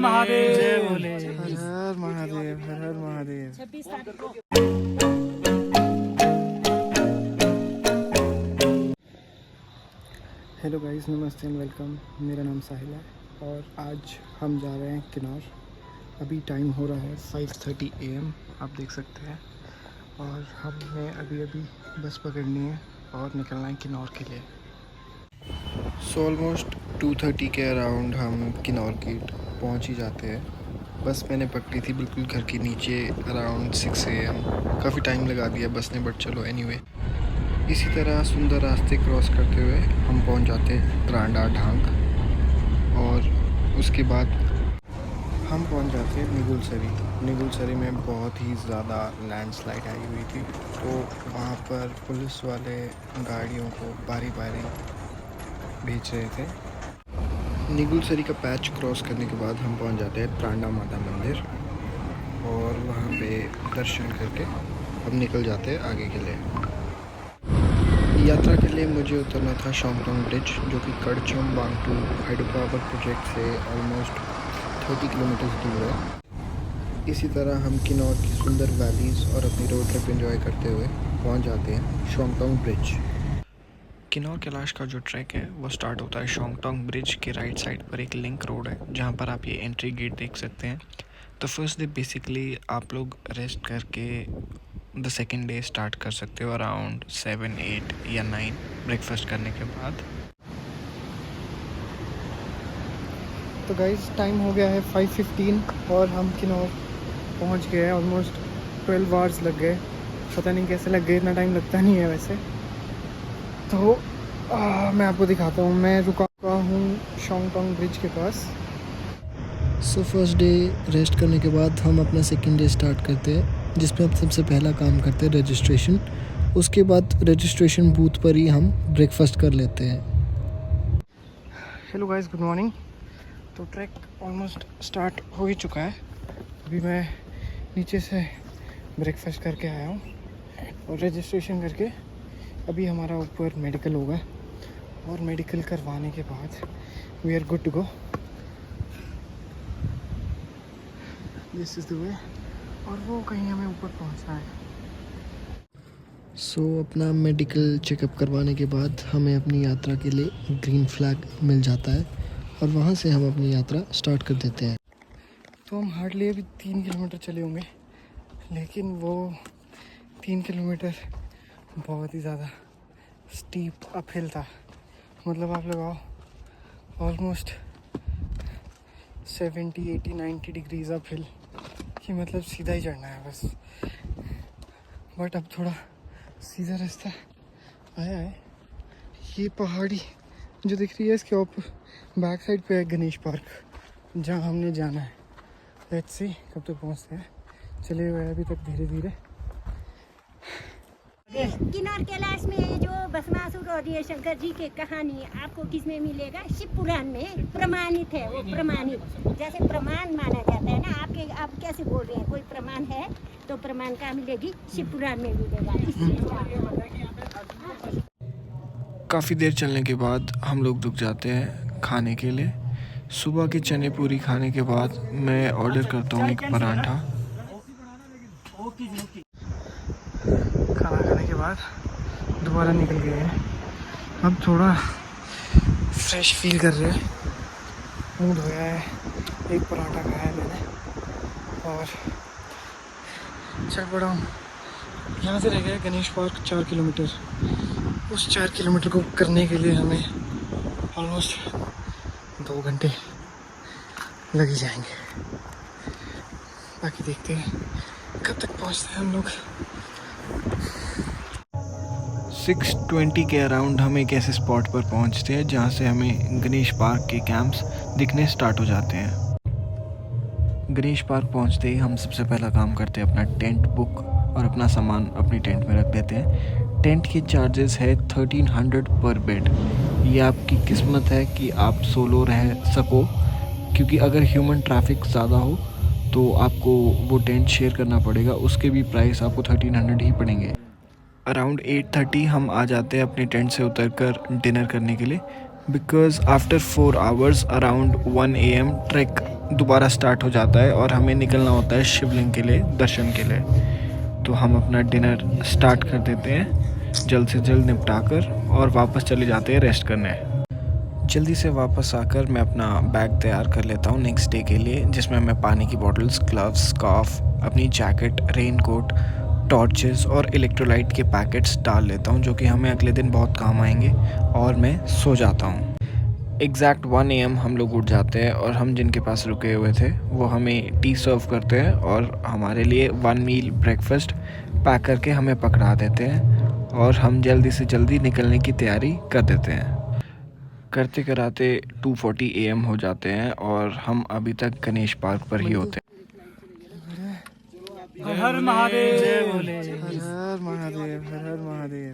महादेव, जय भोले। हर हर महादेव, हर हर महादेव। 26 तारीख को। हेलो गाइस, नमस्ते एंड वेलकम। मेरा नाम साहिल है और आज हम जा रहे हैं किन्नौर। अभी टाइम हो रहा है 5:30 AM, आप देख सकते हैं। और हमने अभी बस पकड़नी है और निकलना है किन्नौर के लिए। सो ऑलमोस्ट 2:30 के अराउंड हम किन्नौर गेट पहुंच ही जाते हैं। बस मैंने पकड़ी थी बिल्कुल घर के नीचे अराउंड 6 AM। काफ़ी टाइम लगा दिया बस ने, बट चलो एनीवे। इसी तरह सुंदर रास्ते क्रॉस करते हुए हम पहुंच जाते हैं त्रांडा ढांग और उसके बाद हम पहुंच जाते हैं निगुलसरी। निगुलसरी में बहुत ही ज़्यादा लैंडस्लाइड आई हुई थी, तो वहाँ पर पुलिस वाले गाड़ियों को बारी बारी भेज रहे थे। निगुलसरी का पैच क्रॉस करने के बाद हम पहुंच जाते हैं त्रांडा माता मंदिर और वहाँ पे दर्शन करके अब निकल जाते हैं आगे के लिए। यात्रा के लिए मुझे उतरना था शोंगटोंग ब्रिज, जो कि करचम वांगटू हाइड्रो पावर प्रोजेक्ट से ऑलमोस्ट 30 किलोमीटर दूर है। इसी तरह हम किन्नौर की सुंदर वैलीज़ और अपनी रोड ट्रिप एंजॉय करते हुए पहुंच जाते हैं शोंगटोंग ब्रिज। किन्नौर कैलाश का जो ट्रैक है वो स्टार्ट होता है शोंगटोंग ब्रिज के राइट साइड पर। एक लिंक रोड है जहाँ पर आप ये एंट्री गेट देख सकते हैं। तो फर्स्ट डे बेसिकली आप लोग रेस्ट करके द सेकेंड डे स्टार्ट कर सकते हो अराउंड 7, 8 या 9 ब्रेकफास्ट करने के बाद। तो गाइस टाइम हो गया है 5:15 और हम किन्नौर पहुंच गए हैं। ऑलमोस्ट 12 आवर्स लग गए, पता नहीं कैसे लग गए, इतना टाइम लगता नहीं है वैसे। तो मैं आपको दिखाता हूँ। मैं रुका हूँ शोंगटोंग ब्रिज के पास। सो फर्स्ट डे रेस्ट करने के बाद हम अपना सेकेंड डे स्टार्ट करते हैं, जिसमें हम सबसे पहला काम करते हैं रजिस्ट्रेशन। उसके बाद रजिस्ट्रेशन बूथ पर ही हम ब्रेकफास्ट कर लेते हैं। Hello guys, good morning. तो ट्रैक ऑलमोस्ट स्टार्ट हो ही चुका है। अभी मैं नीचे से ब्रेकफास्ट करके आया हूँ और रजिस्ट्रेशन करके अभी हमारा ऊपर मेडिकल होगा और मेडिकल करवाने के बाद we are good to go. This is the way. और वो कहीं हमें ऊपर पहुंचना है। सो अपना मेडिकल चेकअप करवाने के बाद हमें अपनी यात्रा के लिए ग्रीन फ्लैग मिल जाता है और वहाँ से हम अपनी यात्रा स्टार्ट कर देते हैं। तो हम हार्डली अभी 3 किलोमीटर चले होंगे, लेकिन वो 3 किलोमीटर बहुत ही ज़्यादा स्टीप अपहिल था। मतलब आप लगाओ ऑलमोस्ट 70, 80, 90 डिग्रीज अपहिल कि मतलब सीधा ही चढ़ना है बस। बट अब थोड़ा सीधा रास्ता आया है। ये पहाड़ी जो दिख रही है इसके ऊपर बैक साइड पे है गणेश पार्क, जहाँ हमने जाना है। लेट्स सी कब तक पहुँचते हैं। चले हुए अभी तक धीरे धीरे। किन्नौर कैलाश में जो भस्मासुर और ये शंकर जी की कहानी आपको किसमें मिलेगा? शिव पुराण में प्रमाणित है। वो प्रमाणित जैसे प्रमाण माना जाता है ना। आप कैसे बोल रहे हैं? कोई प्रमाण है तो प्रमाण कहाँ मिलेगी? शिव पुराण में मिलेगा। काफ़ी देर चलने के बाद हम लोग रुक जाते हैं खाने के लिए। सुबह के चने पूरी खाने के बाद मैं ऑर्डर करता हूँ एक पराठा। खाना खाने के बाद दोबारा निकल गए हैं। अब थोड़ा फ्रेश फील कर रहे हैं। मुंह धोया है, एक पराठा खाया है मैंने और चल पड़ा हूँ। यहाँ से रह गया गणेश पार्क 4 किलोमीटर। उस 4 किलोमीटर को करने के लिए हमें ऑलमोस्ट 2 घंटे लग ही जाएंगे। बाकी देखते हैं कब तक पहुँचते हैं हम लोग। 6:20 के अराउंड हम एक ऐसे स्पॉट पर पहुंचते हैं जहां से हमें गणेश पार्क के कैंप्स दिखने स्टार्ट हो जाते हैं। गणेश पार्क पहुंचते ही हम सबसे पहला काम करते हैं अपना टेंट बुक और अपना सामान अपनी टेंट में रख देते हैं। टेंट की चार्जेस है 1300 पर बेड। ये आपकी किस्मत है कि आप सोलो रह सको, क्योंकि अगर ह्यूमन ट्रैफिक ज़्यादा हो तो आपको वो टेंट शेयर करना पड़ेगा। उसके भी प्राइस आपको 1300 ही पड़ेंगे। अराउंड 8:30 हम आ जाते हैं अपने टेंट से उतरकर डिनर करने के लिए, because after 4 hours around 1 AM track दोबारा स्टार्ट हो जाता है और हमें निकलना होता है शिवलिंग के लिए, दर्शन के लिए। तो हम अपना डिनर स्टार्ट कर देते हैं जल्द से जल्द निपटा कर और वापस चले जाते हैं रेस्ट करने। जल्दी से वापस आकर मैं अपना बैग तैयार कर लेता हूँ नेक्स्ट डे के लिए, जिसमें मैं पानी की बॉटल्स, ग्लव्स, स्कार्फ, अपनी जैकेट, रेन कोट, टॉर्चेस और इलेक्ट्रोलाइट के पैकेट्स डाल लेता हूँ, जो कि हमें अगले दिन बहुत काम आएंगे। और मैं सो जाता हूँ। एग्जैक्ट 1 AM हम लोग उठ जाते हैं और हम जिनके पास रुके हुए थे वो हमें टी सर्व करते हैं और हमारे लिए 1 मील ब्रेकफास्ट पैक करके हमें पकड़ा देते हैं और हम जल्दी से जल्दी निकलने की तैयारी कर देते हैं। करते कराते 2:40 AM हो जाते हैं और हम अभी तक गणेश पार्क पर ही होते हैं। हर हर महादेव, हर हर महादेव, हर हर महादेव।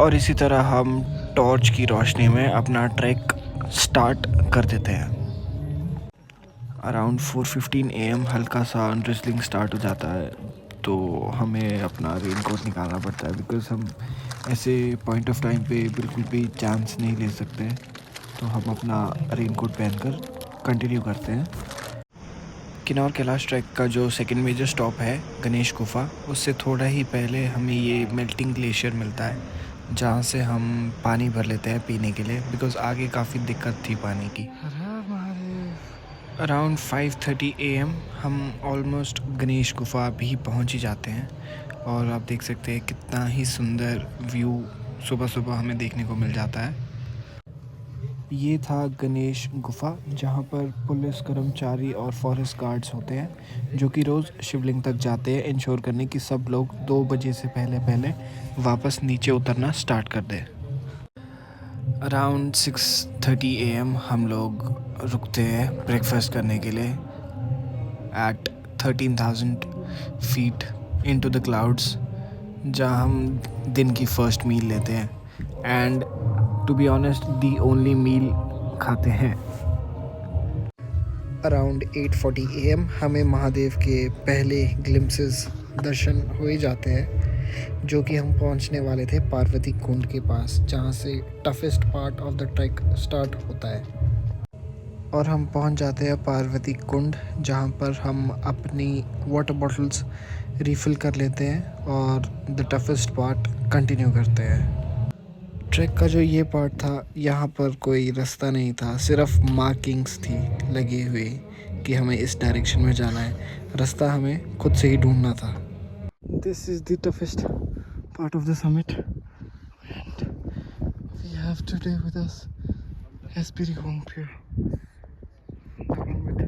और इसी तरह हम टॉर्च की रोशनी में अपना ट्रैक स्टार्ट कर देते हैं। अराउंड 4:15 AM हल्का सा ड्रिजलिंग स्टार्ट हो जाता है, तो हमें अपना रेन कोट निकालना पड़ता है बिकॉज़ हम ऐसे पॉइंट ऑफ टाइम पे बिल्कुल भी चांस नहीं ले सकते। तो हम अपना रेन कोट पहनकर कंटिन्यू करते हैं। किन्नौर कैलाश ट्रैक का जो सेकंड मेजर स्टॉप है गणेश गुफा, उससे थोड़ा ही पहले हमें ये मेल्टिंग ग्लेशियर मिलता है, जहाँ से हम पानी भर लेते हैं पीने के लिए बिकॉज़ आगे काफ़ी दिक्कत थी पानी की। अराउंड 5:30 AM हम ऑलमोस्ट गणेश गुफा भी पहुँच ही जाते हैं और आप देख सकते हैं कितना ही सुंदर व्यू सुबह सुबह हमें देखने को मिल जाता है। ये था गणेश गुफा, जहाँ पर पुलिस कर्मचारी और फॉरेस्ट गार्ड्स होते हैं जो कि रोज़ शिवलिंग तक जाते हैं इंश्योर करने की सब लोग 2 बजे से पहले वापस नीचे उतरना स्टार्ट कर दें। अराउंड 6:30 AM हम लोग रुकते हैं ब्रेकफास्ट करने के लिए at 13,000 feet into the clouds, जहाँ हम दिन की फर्स्ट मील लेते हैं and to be honest the only meal खाते हैं। अराउंड 8:40 AM हमें महादेव के पहले ग्लिम्पसेस दर्शन हो ही जाते हैं, जो कि हम पहुंचने वाले थे पार्वती कुंड के पास, जहां से toughest part of the track start होता है। और हम पहुंच जाते हैं पार्वती कुंड, जहां पर हम अपनी वाटर बॉटल्स रिफ़िल कर लेते हैं और द टफेस्ट पार्ट कंटिन्यू करते हैं। ट्रैक का जो ये पार्ट था, यहाँ पर कोई रास्ता नहीं था, सिर्फ मार्किंग्स थी लगी हुई कि हमें इस डायरेक्शन में जाना है। रास्ता हमें खुद से ही ढूंढना था। This is the toughest part of the summit and we have today with us SPD होंगपियो, the one with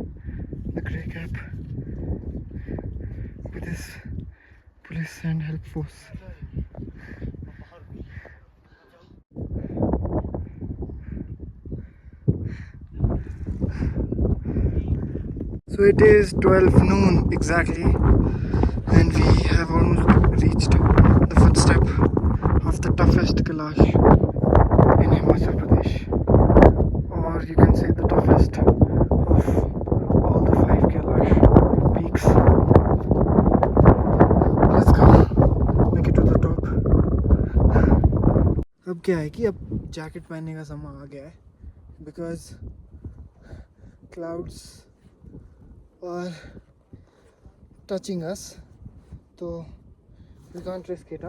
the grey cap with his police and help force. So it is 12 noon exactly and we have almost reached the footstep of the toughest Kailash in Himachal Pradesh, or you can say the toughest of all the 5 Kailash peaks. Let's go make it to the top. अब क्या है कि अब jacket पहनने का समय आ गया है because clouds are touching us, so we can't risk it,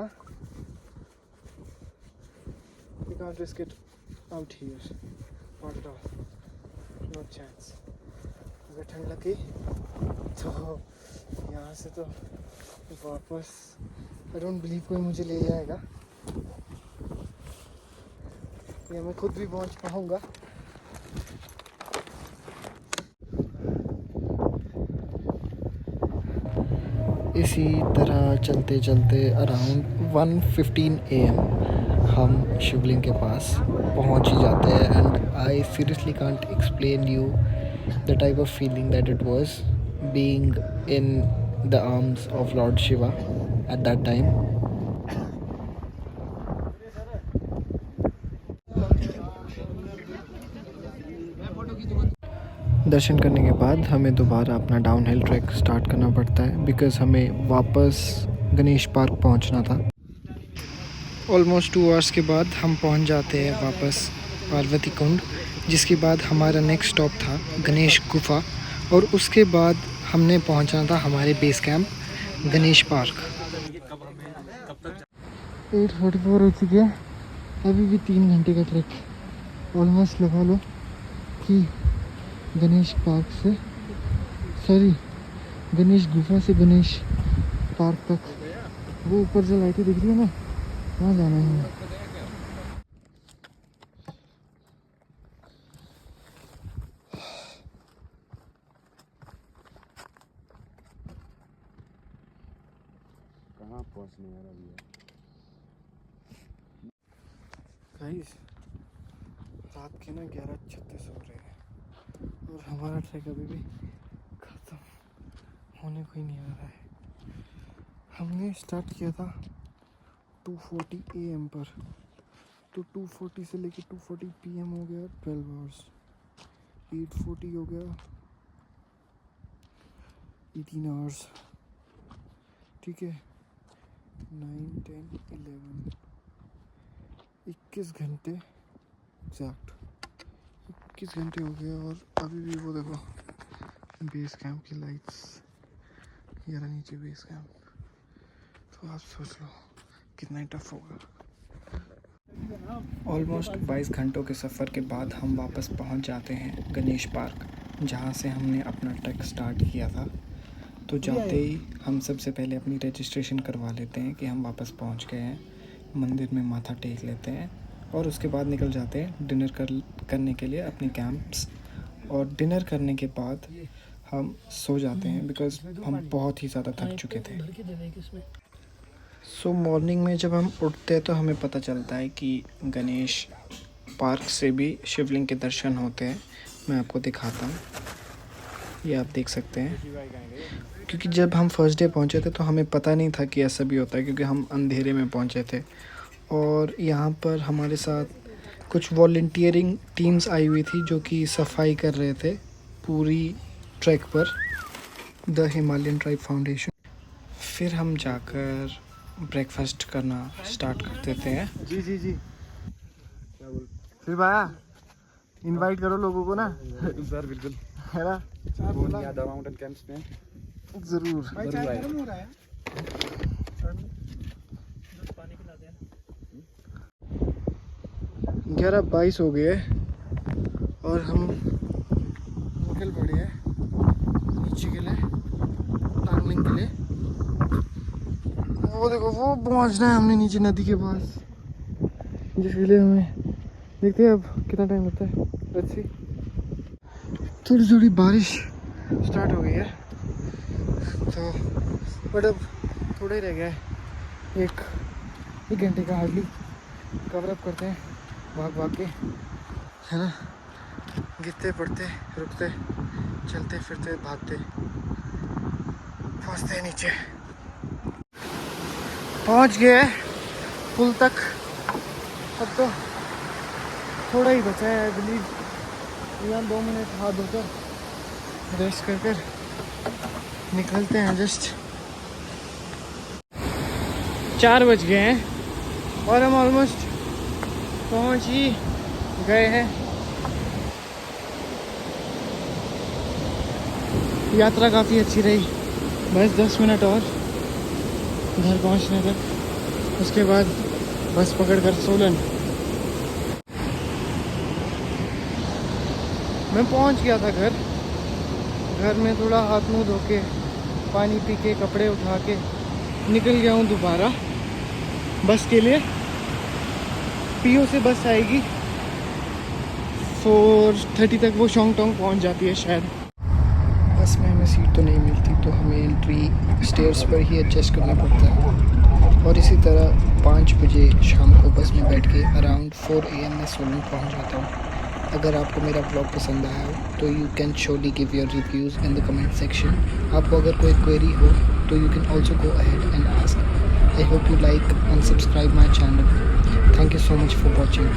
we can't risk it out here, not at all, no chance. अगर ठंड लगी तो यहाँ से तो वापस I don't believe कोई मुझे ले जाएगा या मैं खुद भी पहुँच पाऊँगा। इसी तरह चलते चलते अराउंड 1:15 AM हम शिवलिंग के पास पहुंच ही जाते हैं and I seriously can't explain you the type of feeling that it was being in the arms of Lord Shiva at that time. दर्शन करने के बाद हमें दोबारा अपना डाउनहिल ट्रैक स्टार्ट करना पड़ता है बिकॉज़ हमें वापस गणेश पार्क पहुंचना था। ऑलमोस्ट 2 आवर्स के बाद हम पहुंच जाते हैं वापस पार्वती कुंड, जिसके बाद हमारा नेक्स्ट स्टॉप था गणेश गुफा, और उसके बाद हमने पहुंचना था हमारे बेस कैंप गणेश पार्क। 8:44 हो चुके हैं, अभी भी 3 घंटे का ट्रैक ऑलमोस्ट लगा लो कि गणेश पार्क से गणेश गुफा से गणेश पार्क तक, वो ऊपर जो लाइटें दिख रही है ना, वहाँ जाना है हमें। कहाँ पहुँचने वाला भी है गाइस, रात के ना 11:36 हो रहे हैं और हमारा ट्रैक अभी भी ख़त्म होने को ही नहीं आ रहा है। हमने स्टार्ट किया था 2:40 AM पर, तो 2:40 से लेके 2:40 PM हो गया 12 आवर्स। 8:40 हो गया 18 आवर्स, ठीक है। 9, 10, 11, 21 घंटे एग्जैक्ट 21 घंटे हो गए। और अभी भी वो देखो बेस कैंप की लाइट्स, ये रहा नीचे बेस कैंप। तो आप सोच लो कितना टफ होगा। ऑलमोस्ट 22 घंटों के सफ़र के बाद हम वापस पहुंच जाते हैं गणेश पार्क, जहां से हमने अपना ट्रैक स्टार्ट किया था। तो जाते ही हम सबसे पहले अपनी रजिस्ट्रेशन करवा लेते हैं कि हम वापस पहुंच गए हैं, मंदिर में माथा टेक लेते हैं और उसके बाद निकल जाते हैं डिनर करने के लिए अपने कैंप्स। और डिनर करने के बाद हम सो जाते हैं बिकॉज़ हम बहुत ही ज़्यादा थक चुके थे। सो मॉर्निंग में जब हम उठते हैं तो हमें पता चलता है कि गणेश पार्क से भी शिवलिंग के दर्शन होते हैं। मैं आपको दिखाता हूँ, ये आप देख सकते हैं। क्योंकि जब हम फर्स्ट डे पहुँचे थे तो हमें पता नहीं था कि ऐसा भी होता है, क्योंकि हम अंधेरे में पहुँचे थे। और यहाँ पर हमारे साथ कुछ वॉलंटियरिंग टीम्स आई हुई थी जो कि सफाई कर रहे थे पूरी ट्रैक पर, द हिमालयन ट्राइब फाउंडेशन। फिर हम जाकर ब्रेकफास्ट करना स्टार्ट कर देते हैं। जी क्या बोल फिर भाया इनवाइट करो लोगों को ना सर, बिल्कुल है ना, यादव माउंटेन कैंप्स में ज़रूर। जरूर आए। 11:22 हो गए और हम निकल पड़े हैं नीचे के लिए, टांगलिंग के लिए। वो देखो वो पहुंचना है हमने नीचे नदी के पास, जिसके लिए हमें देखते हैं अब कितना टाइम लगता है। Let's see. थोड़ी थोड़ी बारिश स्टार्ट हो गई है तो, बट अब थोड़ा ही रह गया है, एक घंटे का हार्डली। कवर अप करते हैं भाग के, है ना, गिरते पड़ते रुकते चलते फिरते भागते पहुँचते हैं नीचे। पहुँच गए पुल तक। अब तो थोड़ा ही बचा है, आई बिलीव। यहाँ 2 मिनट हाथ धोकर रेस्ट कर निकलते हैं। जस्ट 4 बज गए हैं और हम ऑलमोस्ट पहुंच ही गए हैं। यात्रा काफ़ी अच्छी रही, बस 10 मिनट और घर पहुंचने तक, उसके बाद बस पकड़कर सोलन। मैं पहुंच गया था घर में थोड़ा हाथ मुंह धो के, पानी पी के, कपड़े उठा के निकल गया हूँ दोबारा बस के लिए। पीओ से बस आएगी 4:30 तक, वो शोंगटोंग पहुंच जाती है शायद। बस में हमें सीट तो नहीं मिलती तो हमें एंट्री स्टेयर्स पर ही एडजस्ट करना पड़ता है। और इसी तरह 5 बजे शाम को बस में बैठ के अराउंड 4 AM में सोलन पहुंच जाता हूँ। अगर आपको मेरा ब्लॉग पसंद आया हो तो you can surely give your reviews in the comment section. आपको अगर कोई क्वेरी हो तो you can also go ahead and ask. I hope you like and subscribe my channel. Thank you so much for watching.